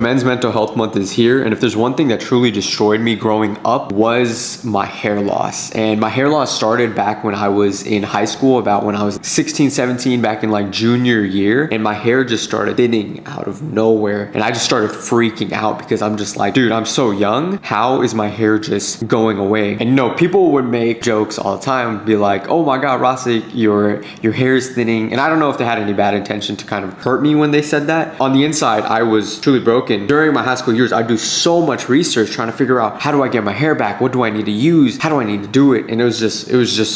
Men's Mental Health Month is here, and if there's one thing that truly destroyed me growing up was my hair loss. And my hair loss started back when I was in high school, about when I was 16, 17, back in like junior year, and my hair just started thinning out of nowhere. And I just started freaking out because I'm just like, dude, I'm so young. How is my hair just going away? And you know, people would make jokes all the time, be like, oh my God, Rossi, your hair is thinning. And I don't know if they had any bad intention to kind of hurt me when they said that. On the inside, I was truly broken. During my high school years, I do so much research trying to figure out, how do I get my hair back? What do I need to use? How do I need to do it? And it was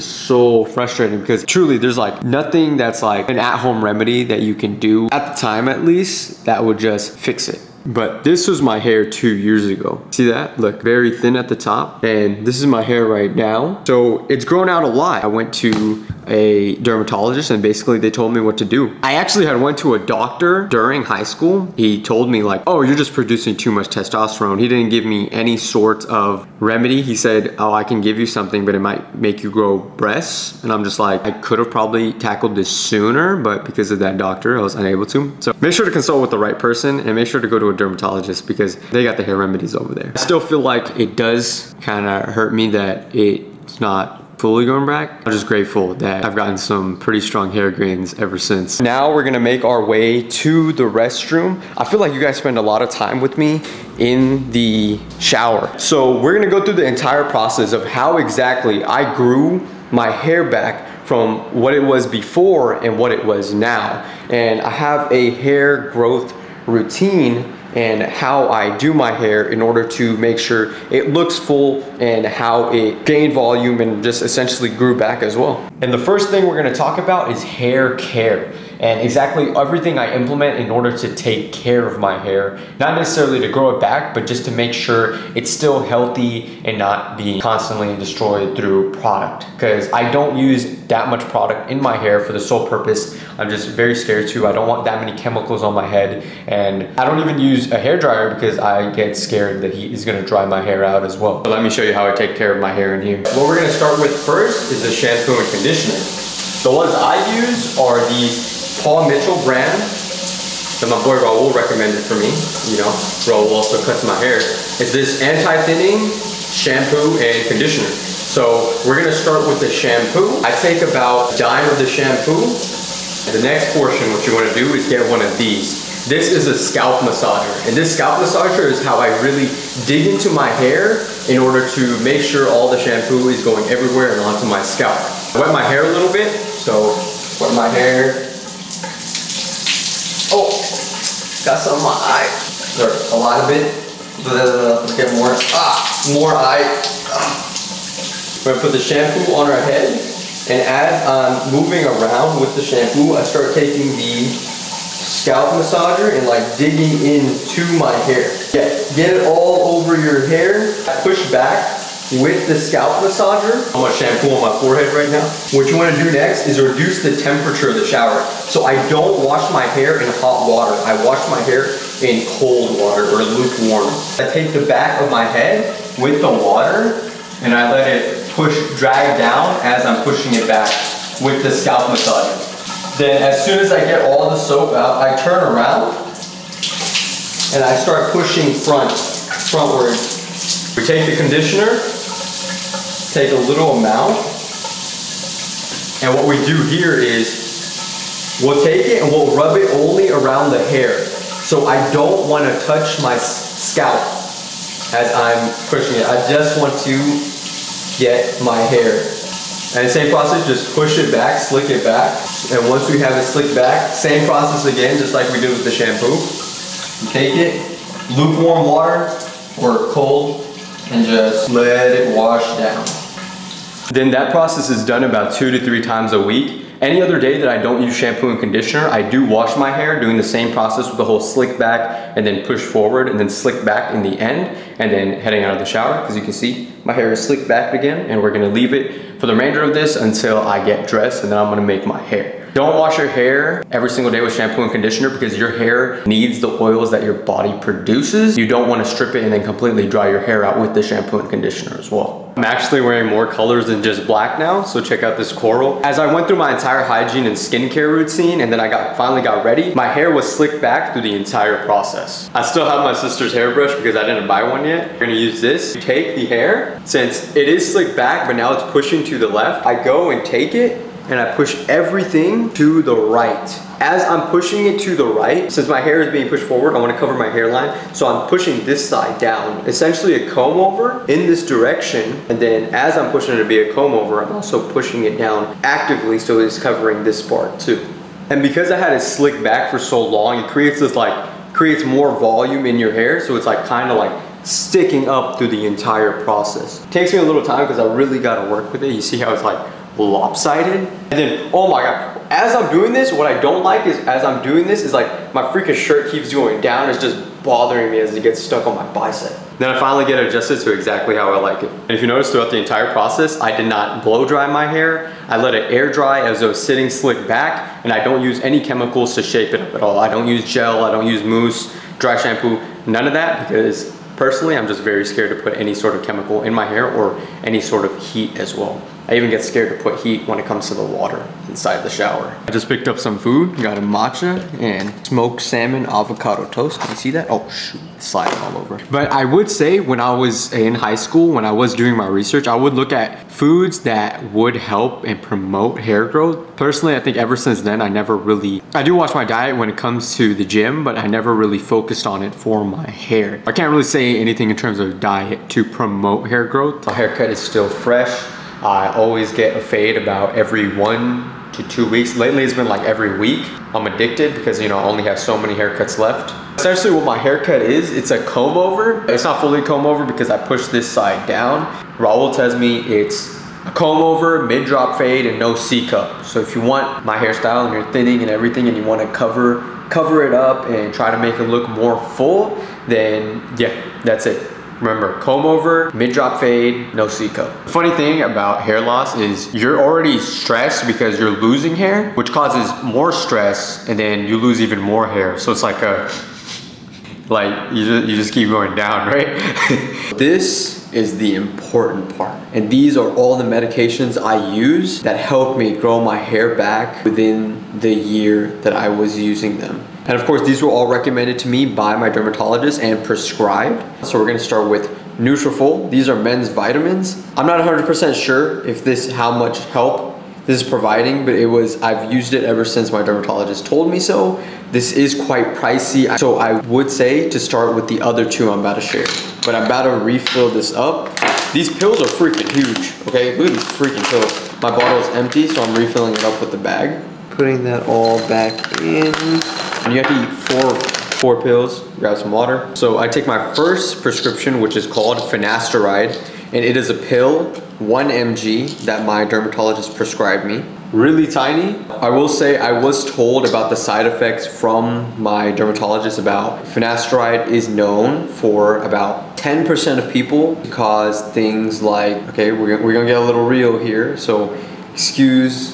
so frustrating, because truly there's like nothing that's like an at-home remedy that you can do at the time, at least, that would just fix it. But this was my hair 2 years ago. See that? Look, very thin at the top. And this is my hair right now. So it's grown out a lot. I went to a dermatologist and basically they told me what to do. I actually had went to a doctor during high school. He told me like, oh, you're just producing too much testosterone. He didn't give me any sort of remedy. He said, oh, I can give you something, but it might make you grow breasts. And I'm just like, I could have probably tackled this sooner, but because of that doctor, I was unable to. So make sure to consult with the right person and make sure to go to a dermatologist because they got the hair remedies over there. I still feel like it does kind of hurt me that it's not fully going back. I'm just grateful that I've gotten some pretty strong hair gains ever since. Now we're gonna make our way to the restroom. I feel like you guys spend a lot of time with me in the shower. So we're gonna go through the entire process of how exactly I grew my hair back from what it was before and what it was now. And I have a hair growth routine and how I do my hair in order to make sure it looks full and how it gained volume and just essentially grew back as well. And the first thing we're gonna talk about is hair care and exactly everything I implement in order to take care of my hair. Not necessarily to grow it back, but just to make sure it's still healthy and not being constantly destroyed through product. Because I don't use that much product in my hair for the sole purpose I'm just very scared to. I don't want that many chemicals on my head, and I don't even use a hair dryer because I get scared that heat is gonna dry my hair out as well. But let me show you how I take care of my hair in here. What we're gonna start with first is the shampoo and conditioner. The ones I use are the Paul Mitchell brand that my boy Raul recommended for me. You know, Raul also cuts my hair. It's this anti-thinning shampoo and conditioner. So we're gonna start with the shampoo. I take about a dime of the shampoo. The next portion, what you wanna do is get one of these. This is a scalp massager. And this scalp massager is how I really dig into my hair in order to make sure all the shampoo is going everywhere and onto my scalp. I wet my hair a little bit, so wet my hair. Oh, got some on my eye. Or a lot of it. Let's get more. More eye. We're gonna put the shampoo on our head. And as I'm moving around with the shampoo, I start taking the scalp massager and like digging into my hair. Yeah, get it all over your hair. I push back with the scalp massager. I want shampoo on my forehead right now. What you want to do next is reduce the temperature of the shower. So I don't wash my hair in hot water. I wash my hair in cold water or lukewarm. I take the back of my head with the water and I let it drag down as I'm pushing it back with the scalp massager. Then as soon as I get all the soap out, I turn around and I start pushing frontward. We take the conditioner, take a little amount, and what we do here is we'll take it and we'll rub it only around the hair. So I don't want to touch my scalp as I'm pushing it. I just want to get my hair. And same process, just push it back, slick it back. And once we have it slicked back, same process again, just like we did with the shampoo. You take it, lukewarm water or cold, and just let it wash down. Then that process is done about 2 to 3 times a week. Any other day that I don't use shampoo and conditioner, I do wash my hair, doing the same process with the whole slick back and then push forward and then slick back in the end and then heading out of the shower. Because you can see my hair is slicked back again, and we're gonna leave it for the remainder of this until I get dressed, and then I'm gonna make my hair. Don't wash your hair every single day with shampoo and conditioner because your hair needs the oils that your body produces. You don't wanna strip it and then completely dry your hair out with the shampoo and conditioner as well. I'm actually wearing more colors than just black now, so check out this coral. As I went through my entire hygiene and skincare routine and then I finally got ready, my hair was slicked back through the entire process. I still have my sister's hairbrush because I didn't buy one yet. We're gonna use this. You take the hair, since it is slicked back, but now it's pushing to the left, I go and take it and I push everything to the right. As I'm pushing it to the right, since my hair is being pushed forward, I want to cover my hairline, so I'm pushing this side down. Essentially a comb over in this direction, and then as I'm pushing it to be a comb over, I'm also pushing it down actively so it's covering this part too. And because I had it slicked back for so long, it creates this creates more volume in your hair, so it's like kind of like sticking up through the entire process. It takes me a little time because I really got to work with it. You see how it's like lopsided? And then, oh my God, as I'm doing this, what I don't like is as I'm doing this is like my freaking shirt keeps going down. It's just bothering me as it gets stuck on my bicep. Then I finally get it adjusted to exactly how I like it. And if you notice throughout the entire process, I did not blow dry my hair. I let it air dry as though it's sitting slicked back, and I don't use any chemicals to shape it up at all. I don't use gel, I don't use mousse, dry shampoo, none of that, because personally, I'm just very scared to put any sort of chemical in my hair or any sort of heat as well. I even get scared to put heat when it comes to the water inside the shower. I just picked up some food, got a matcha and smoked salmon avocado toast. Can you see that? Oh shoot, it's sliding all over. But I would say when I was in high school, when I was doing my research, I would look at foods that would help and promote hair growth. Personally, I think ever since then, I do watch my diet when it comes to the gym, but I never really focused on it for my hair. I can't really say anything in terms of diet to promote hair growth. My haircut is still fresh. I always get a fade about every 1 to 2 weeks. Lately it's been like every week. I'm addicted because I only have so many haircuts left. Essentially what my haircut is, it's a comb over. It's not fully comb over because I push this side down. Raul tells me it's a comb over, mid drop fade, and no C cup. So if you want my hairstyle and you're thinning and everything and you want to cover it up and try to make it look more full, then yeah, that's it. Remember, comb over, mid-drop fade, no C-cup. Funny thing about hair loss is you're already stressed because you're losing hair, which causes more stress, and then you lose even more hair. So it's like you just keep going down, right? This is the important part. And these are all the medications I use that help me grow my hair back within the year that I was using them. And of course, these were all recommended to me by my dermatologist and prescribed. So we're gonna start with Nutrafol. These are men's vitamins. I'm not 100% sure if how much help this is providing, but I've used it ever since my dermatologist told me so. This is quite pricey, so I would say to start with the other two I'm about to share. But I'm about to refill this up. These pills are freaking huge, okay? Look at these freaking pills. My bottle is empty, so I'm refilling it up with the bag. Putting that all back in. And you have to eat four pills, grab some water. So I take my first prescription, which is called Finasteride, and it is a pill, 1 mg, that my dermatologist prescribed me. Really tiny. I will say I was told about the side effects from my dermatologist about Finasteride is known for about 10% of people to cause things like, okay, we're gonna get a little real here, so excuse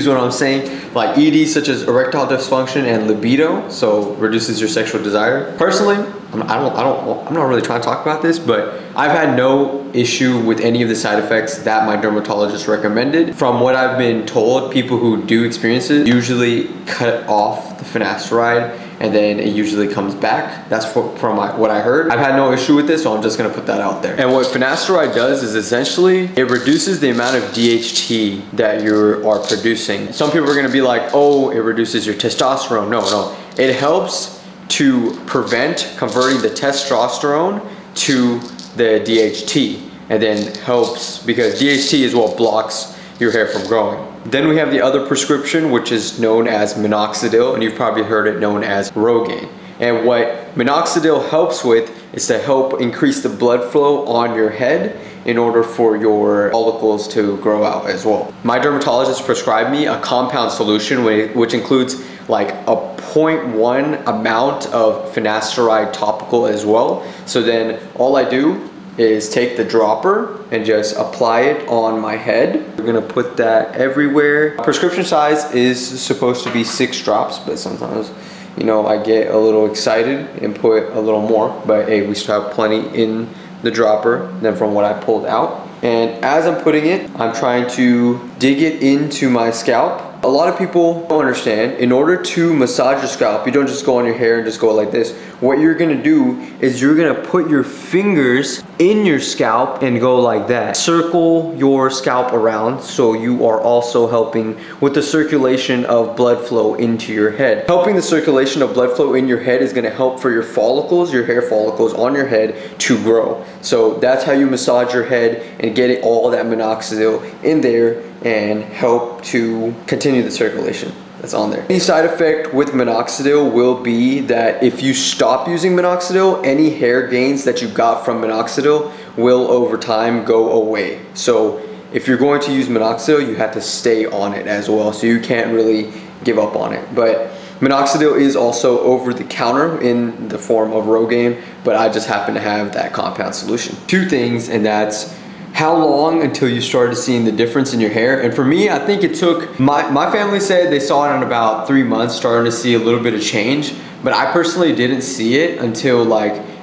what I'm saying, like ED such as erectile dysfunction and libido, so reduces your sexual desire. Personally, I'm not really trying to talk about this, but I've had no issue with any of the side effects that my dermatologist recommended. From what I've been told, people who do experience it usually cut off the Finasteride and then it usually comes back. That's from what I heard. I've had no issue with this, so I'm just gonna put that out there. And what Finasteride does is essentially, it reduces the amount of DHT that you are producing. Some people are gonna be like, oh, it reduces your testosterone. No, it helps to prevent converting the testosterone to the DHT, and then helps, because DHT is what blocks your hair from growing. Then we have the other prescription, which is known as Minoxidil, and you've probably heard it known as Rogaine. And what Minoxidil helps with is to help increase the blood flow on your head in order for your follicles to grow out as well. My dermatologist prescribed me a compound solution which includes like a 0.1 amount of Finasteride topical as well. So then all I do is take the dropper and just apply it on my head. We're gonna put that everywhere. Prescription size is supposed to be 6 drops, but sometimes, I get a little excited and put a little more, but hey, we still have plenty in the dropper than from what I pulled out. And as I'm putting it, I'm trying to dig it into my scalp. A lot of people don't understand, in order to massage your scalp, you don't just go on your hair and just go like this. What you're gonna do is you're gonna put your fingers in your scalp and go like that. Circle your scalp around, so you are also helping with the circulation of blood flow into your head. Helping the circulation of blood flow in your head is gonna help for your follicles, your hair follicles on your head to grow. So that's how you massage your head and get it all that minoxidil in there and help to continue the circulation that's on there. Any side effect with minoxidil will be that if you stop using minoxidil, any hair gains that you got from minoxidil will over time go away. So if you're going to use minoxidil, you have to stay on it as well. So you can't really give up on it. But minoxidil is also over the counter in the form of Rogaine, but I just happen to have that compound solution. Two things, and that's how long until you started seeing the difference in your hair. And for me, I think it took, my family said they saw it in about 3 months, starting to see a little bit of change, but I personally didn't see it until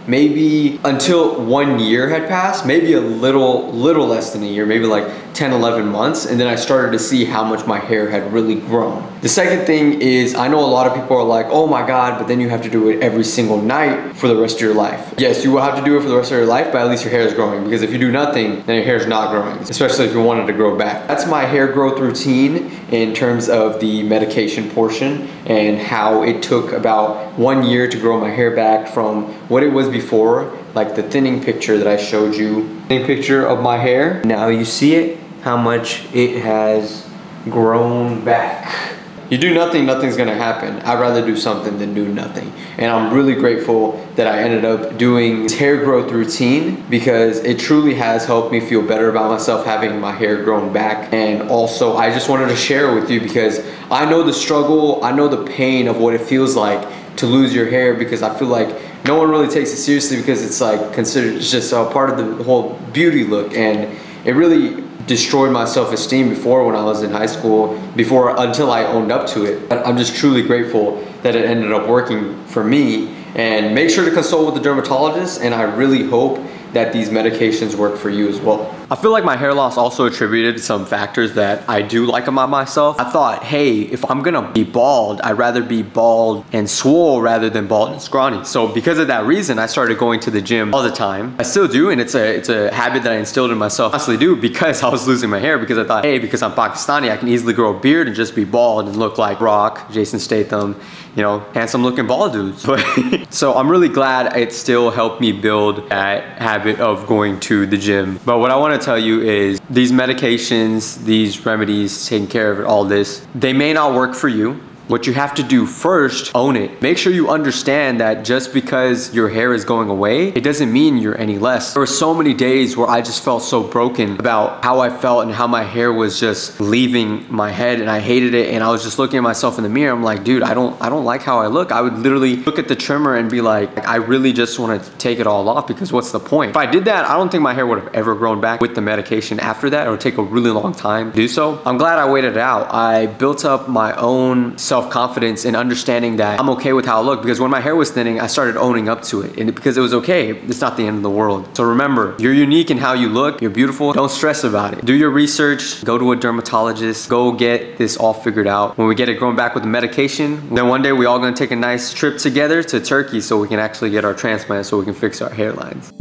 maybe until 1 year had passed, maybe a little less than a year, maybe like 10, 11 months. And then I started to see how much my hair had really grown. The second thing is, I know a lot of people are like, oh my God, but then you have to do it every single night for the rest of your life. Yes, you will have to do it for the rest of your life, but at least your hair is growing. Because if you do nothing, then your hair is not growing, especially if you wanted to grow back. That's my hair growth routine in terms of the medication portion, and how it took about 1 year to grow my hair back from what it was before, like the thinning picture that I showed you. Thinning picture of my hair. Now you see it, how much it has grown back. You do nothing, nothing's gonna happen. I'd rather do something than do nothing. And I'm really grateful that I ended up doing this hair growth routine, because it truly has helped me feel better about myself, having my hair grown back. And also, I just wanted to share it with you because I know the struggle, I know the pain of what it feels like to lose your hair, because I feel like no one really takes it seriously, because it's like considered just a part of the whole beauty look. And it really destroyed my self-esteem before, when I was in high school, until I owned up to it. But I'm just truly grateful that it ended up working for me. And make sure to consult with the dermatologist, and I really hope that these medications work for you as well. I feel like my hair loss also attributed to some factors that I do like about myself. I thought, hey, if I'm gonna be bald, I'd rather be bald and swole rather than bald and scrawny. So because of that reason, I started going to the gym all the time. I still do, and it's a habit that I instilled in myself. I honestly do, because I was losing my hair, because I thought, hey, because I'm Pakistani, I can easily grow a beard and just be bald and look like Rock, Jason Statham, you know, handsome looking bald dudes. But so I'm really glad it still helped me build that habit of going to the gym. But what I want to tell you is, these medications, these remedies, taking care of all this, they may not work for you. What you have to do first, own it. Make sure you understand that just because your hair is going away, it doesn't mean you're any less. There were so many days where I just felt so broken about how I felt and how my hair was just leaving my head, and I hated it. And I was just looking at myself in the mirror. I'm like, dude, I don't like how I look. I would literally look at the trimmer and be like, I really just want to take it all off, because what's the point? If I did that, I don't think my hair would have ever grown back with the medication after that. It would take a really long time to do so. I'm glad I waited it out. I built up my own self-confidence in understanding that I'm okay with how I look, because when my hair was thinning, I started owning up to it, and because it was okay, it's not the end of the world. So remember, you're unique in how you look, you're beautiful, don't stress about it. Do your research, go to a dermatologist, go get this all figured out. When we get it growing back with the medication, then one day we all gonna take a nice trip together to Turkey so we can actually get our transplant, so we can fix our hairlines.